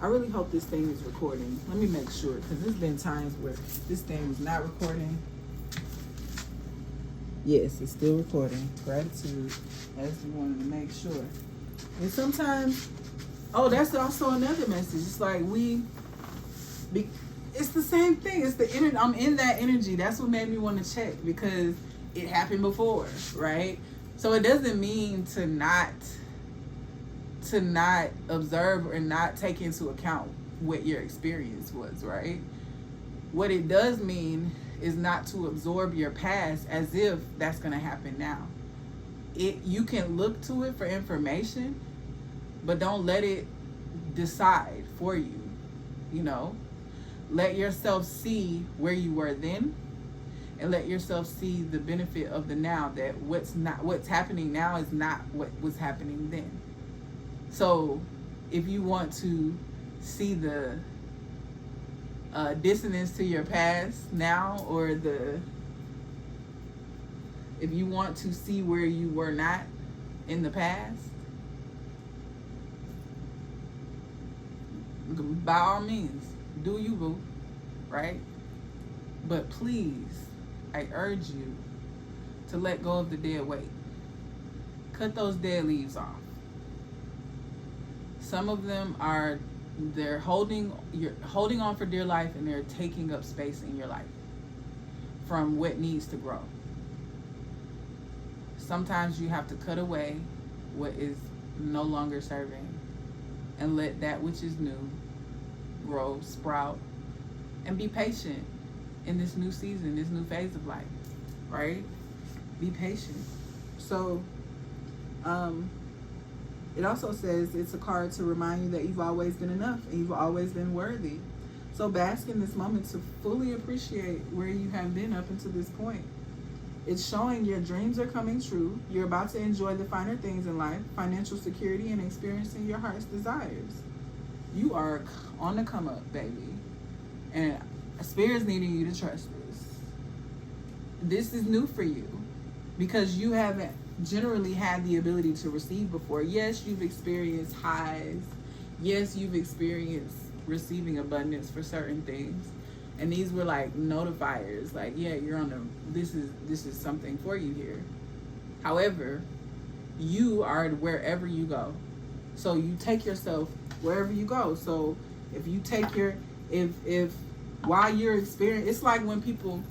I really hope this thing is recording. Let me make sure, because there's been times where this thing was not recording. Yes, it's still recording. Gratitude. I just wanted to make sure. And sometimes, oh, that's also another message. It's like it's the same thing. It's the energy. I'm in that energy. That's what made me want to check, because it happened before, right? So it doesn't mean to not observe or not take into account what your experience was, right? What it does mean is not to absorb your past as if that's going to happen now. You can look to it for information, but don't let it decide for you. You know, let yourself see where you were then, and let yourself see the benefit of the now, that what's happening now is not what was happening then. So if you want to see the dissonance to your past now, or if you want to see where you were not in the past, by all means, do you, boo, right? But please, I urge you to let go of the dead weight. Cut those dead leaves off. Some of them they're holding on for dear life, and they're taking up space in your life from what needs to grow. Sometimes you have to cut away what is no longer serving and let that which is new grow, sprout, and be patient in this new season, this new phase of life, right? Be patient. So, it also says it's a card to remind you that you've always been enough and you've always been worthy. So bask in this moment to fully appreciate where you have been up until this point. It's showing your dreams are coming true. You're about to enjoy the finer things in life, financial security, and experiencing your heart's desires. You are on the come up, baby. And Spirit's needing you to trust this. This is new for you because you haven't generally had the ability to receive before. Yes, you've experienced highs. Yes, you've experienced receiving abundance for certain things. And these were like notifiers, like, yeah, you're on this is something for you here. However, you are wherever you go. So you take yourself wherever you go. So if you take if while you're experiencing, it's like when people,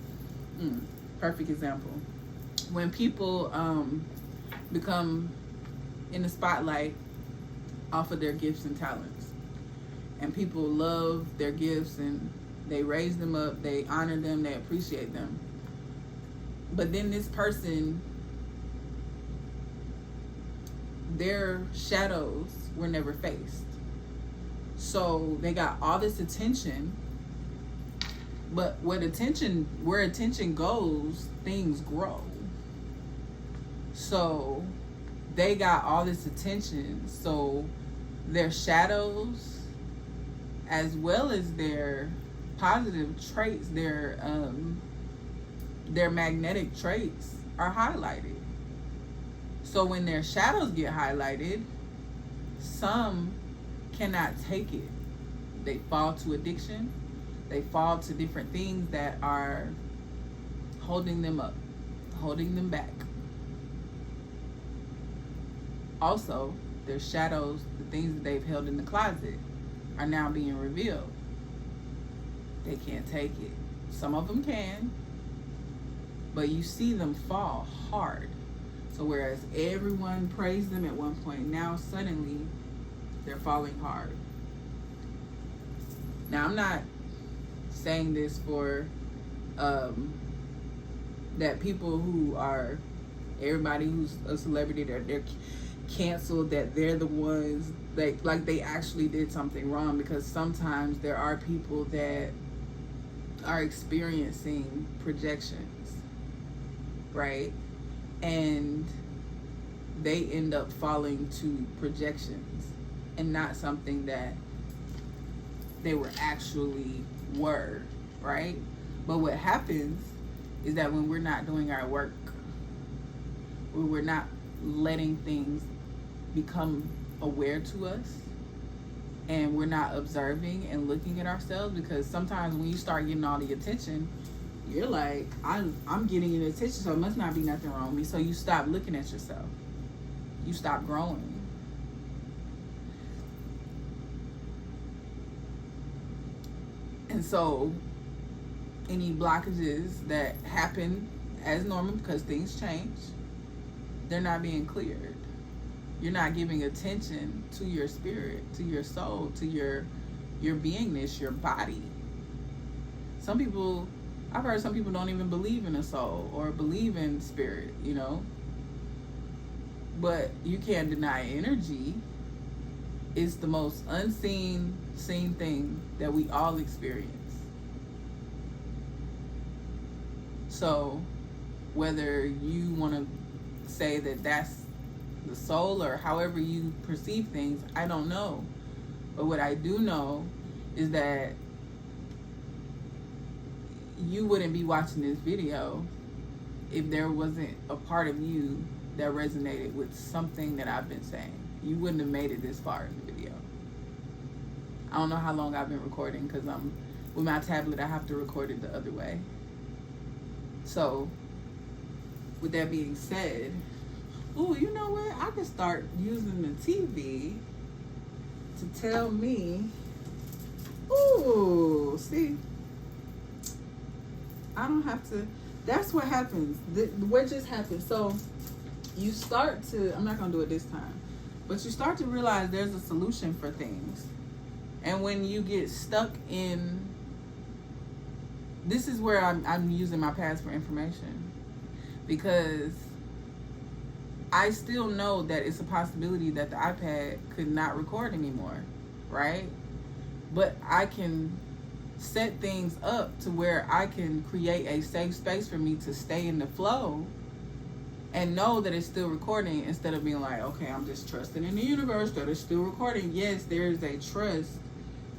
perfect example, when people become in the spotlight off of their gifts and talents, and people love their gifts and they raise them up, they honor them, they appreciate them. But then this person, their shadows were never faced. So they got all this attention, but where attention goes, things grow. So they got all this attention, so their shadows as well as their positive traits, their magnetic traits are highlighted. So when their shadows get highlighted, some cannot take it. They fall to addiction. They fall to different things that are holding them up, holding them back. Also, their shadows, the things that they've held in the closet, are now being revealed. They can't take it. Some of them can, but you see them fall hard. So whereas everyone praised them at one point, now suddenly they're falling hard. Now, I'm not saying this for that people who are, everybody who's a celebrity, they're canceled, that they're the ones like they actually did something wrong, because sometimes there are people that are experiencing projections, right? And they end up falling to projections. and not something that they were, right? But what happens is that when we're not doing our work, when we're not letting things become aware to us, and we're not observing and looking at ourselves, because sometimes when you start getting all the attention, you're like, I'm getting an attention, so it must not be nothing wrong with me. So you stop looking at yourself. You stop growing. And so any blockages that happen as normal, because things change, they're not being cleared. You're not giving attention to your spirit, to your soul, to your beingness, your body. I've heard some people don't even believe in a soul or believe in spirit, you know. But you can't deny energy. It's the most seen thing that we all experience. So whether you want to say that that's the soul or however you perceive things, I don't know. But what I do know is that you wouldn't be watching this video if there wasn't a part of you that resonated with something that I've been saying. You wouldn't have made it this far in the video. I don't know how long I've been recording, because with my tablet, I have to record it the other way. So with that being said, ooh, you know what? I could start using the TV to tell me, ooh, see, I don't have to, that's what happens. What just happened? So you start to, I'm not going to do it this time, but you start to realize there's a solution for things. And when you get stuck in, this is where I'm using my past for information, because I still know that it's a possibility that the iPad could not record anymore, right? But I can set things up to where I can create a safe space for me to stay in the flow and know that it's still recording, instead of being like, okay, I'm just trusting in the universe that it's still recording. Yes, there's a trust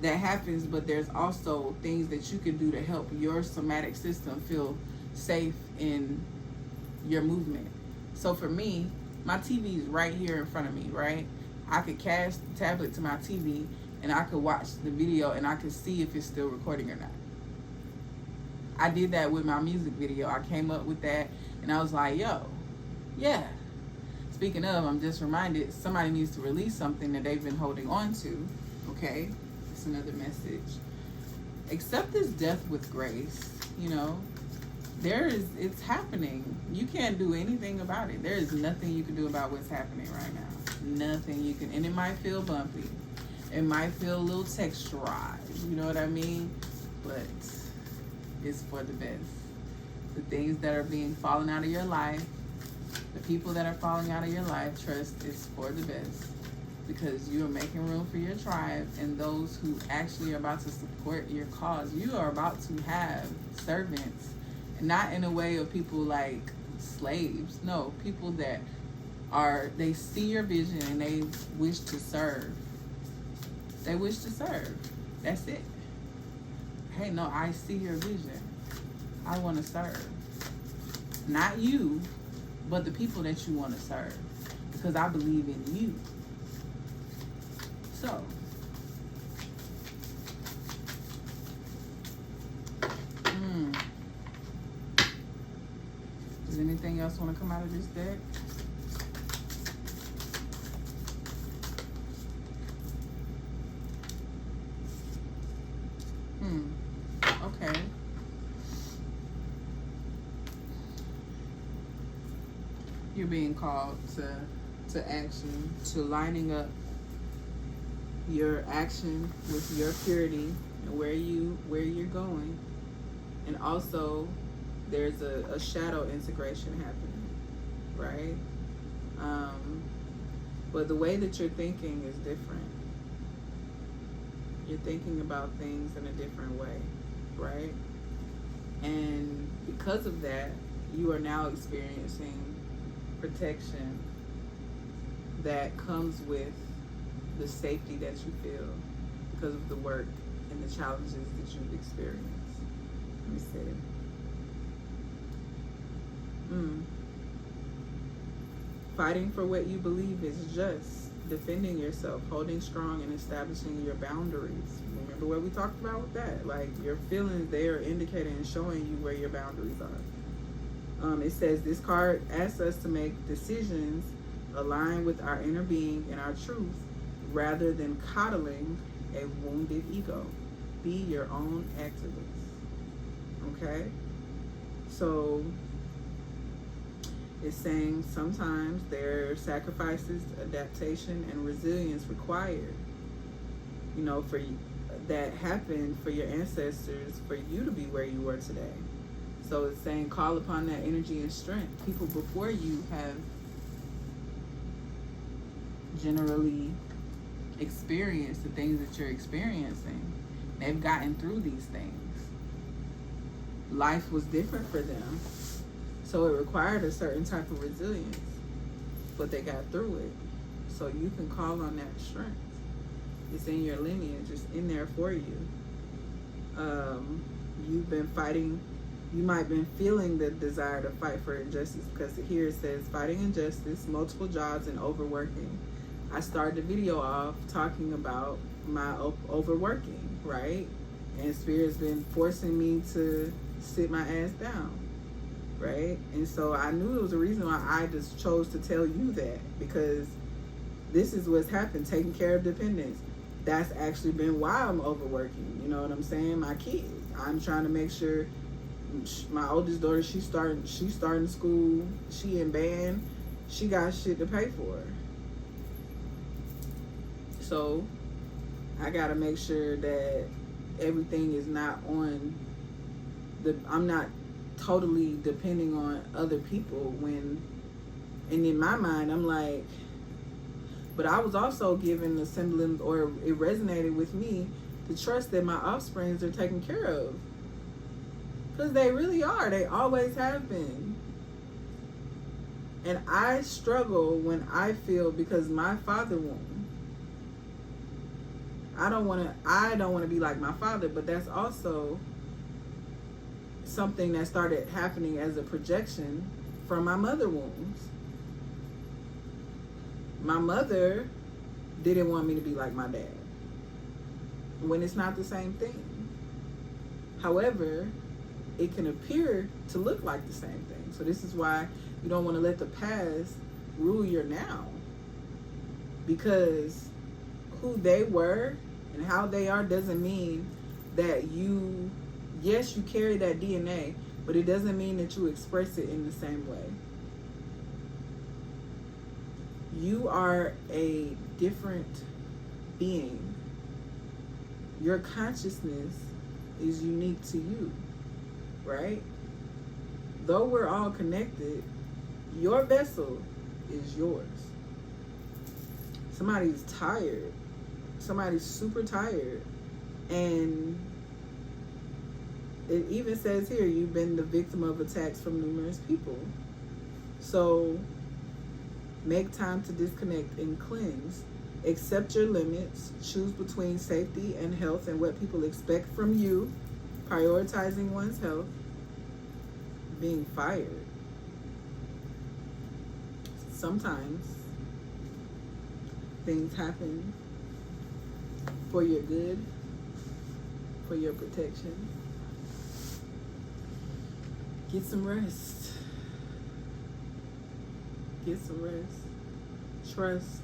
that happens, but there's also things that you can do to help your somatic system feel safe in your movement. So for me, my TV is right here in front of me, right? I could cast the tablet to my TV and I could watch the video and I could see if it's still recording or not. I did that with my music video. I came up with that and I was like, yo, yeah. Speaking of, I'm just reminded, somebody needs to release something that they've been holding on to, okay? It's another message. Accept this death with grace, you know? It's happening. You can't do anything about it. There is nothing you can do about what's happening right now. Nothing you can, and it might feel bumpy. It might feel a little texturized, you know what I mean? But it's for the best. The things that are being falling out of your life, the people that are falling out of your life, trust it's for the best. Because you are making room for your tribe and those who actually are about to support your cause. You are about to have servants. Not in a way of people like slaves. No, people that they see your vision and they wish to serve. They wish to serve. That's it. Hey, no, I see your vision. I want to serve. Not you, but the people that you want to serve. Because I believe in you. So, does anything else want to come out of this deck? Okay. You're being called to action, to lining up your action with your purity and where you're going. And also there's a shadow integration happening, right? But the way that you're thinking is different. You're thinking about things in a different way, right? And because of that, you are now experiencing protection that comes with the safety that you feel because of the work and the challenges that you've experienced. Let me see. Fighting for what you believe is just. Defending yourself, holding strong, and establishing your boundaries. Remember what we talked about with that? Like, your feelings, they are indicating and showing you where your boundaries are. It says this card asks us to make decisions aligned with our inner being and our truth rather than coddling a wounded ego. Be your own activist. Okay? So it's saying sometimes there are sacrifices, adaptation, and resilience required, you know, for that happened for your ancestors, for you to be where you are today. So it's saying call upon that energy and strength. People before you have generally experienced the things that you're experiencing. They've gotten through these things. Life was different for them. So it required a certain type of resilience, but they got through it. So you can call on that strength. It's in your lineage. It's in there for you. You've been fighting. You might have been feeling the desire to fight for injustice, because here it says fighting injustice, multiple jobs, and overworking. I started the video off talking about my overworking, right? And Spirit's been forcing me to sit my ass down. Right? And so I knew it was a reason why I just chose to tell you that, because this is what's happened, taking care of dependents. That's actually been why I'm overworking. You know what I'm saying? My kids. I'm trying to make sure my oldest daughter, she's starting school, she in band, she got shit to pay for. So I gotta make sure that everything is not on I'm not totally depending on other people and in my mind I'm like, but I was also given the semblance, or it resonated with me, to trust that my offsprings are taken care of, because they really are. They always have been. And I struggle when I feel, because my father won't. I don't want to be like my father, but that's also something that started happening as a projection from my mother wounds. My mother didn't want me to be like my dad, when it's not the same thing. However, it can appear to look like the same thing. So this is why you don't want to let the past rule your now, because who they were and how they are doesn't mean that yes, you carry that DNA, but it doesn't mean that you express it in the same way. You are a different being. Your consciousness is unique to you, right? Though we're all connected, your vessel is yours. Somebody's tired. Somebody's super tired. And it even says here, you've been the victim of attacks from numerous people. So make time to disconnect and cleanse. Accept your limits. Choose between safety and health and what people expect from you. Prioritizing one's health. Being fired. Sometimes things happen for your good, for your protection. Get some rest. Get some rest. Trust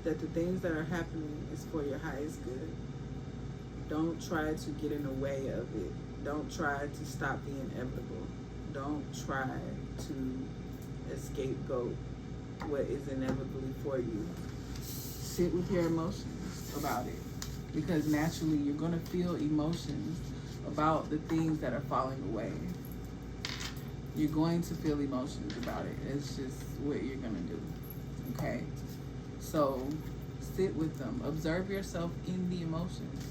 that the things that are happening is for your highest good. Don't try to get in the way of it. Don't try to stop the inevitable. Don't try to scapegoat what is inevitably for you. Sit with your emotions about it, because naturally you're going to feel emotions about the things that are falling away. You're going to feel emotions about it. It's just what you're going to do. Okay? So sit with them. Observe yourself in the emotions.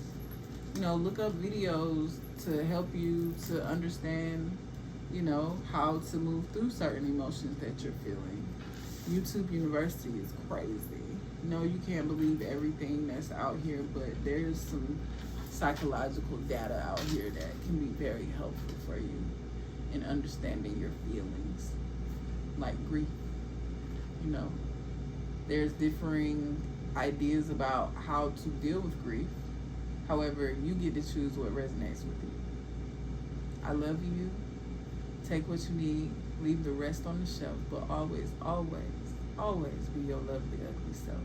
You know, look up videos to help you to understand, you know, how to move through certain emotions that you're feeling. YouTube University is crazy. No, you can't believe everything that's out here, but there's some psychological data out here that can be very helpful for you in understanding your feelings, like grief. You know, there's differing ideas about how to deal with grief. However, you get to choose what resonates with you. I love you. Take what you need, leave the rest on the shelf, but always, always, always be your lovely, ugly self.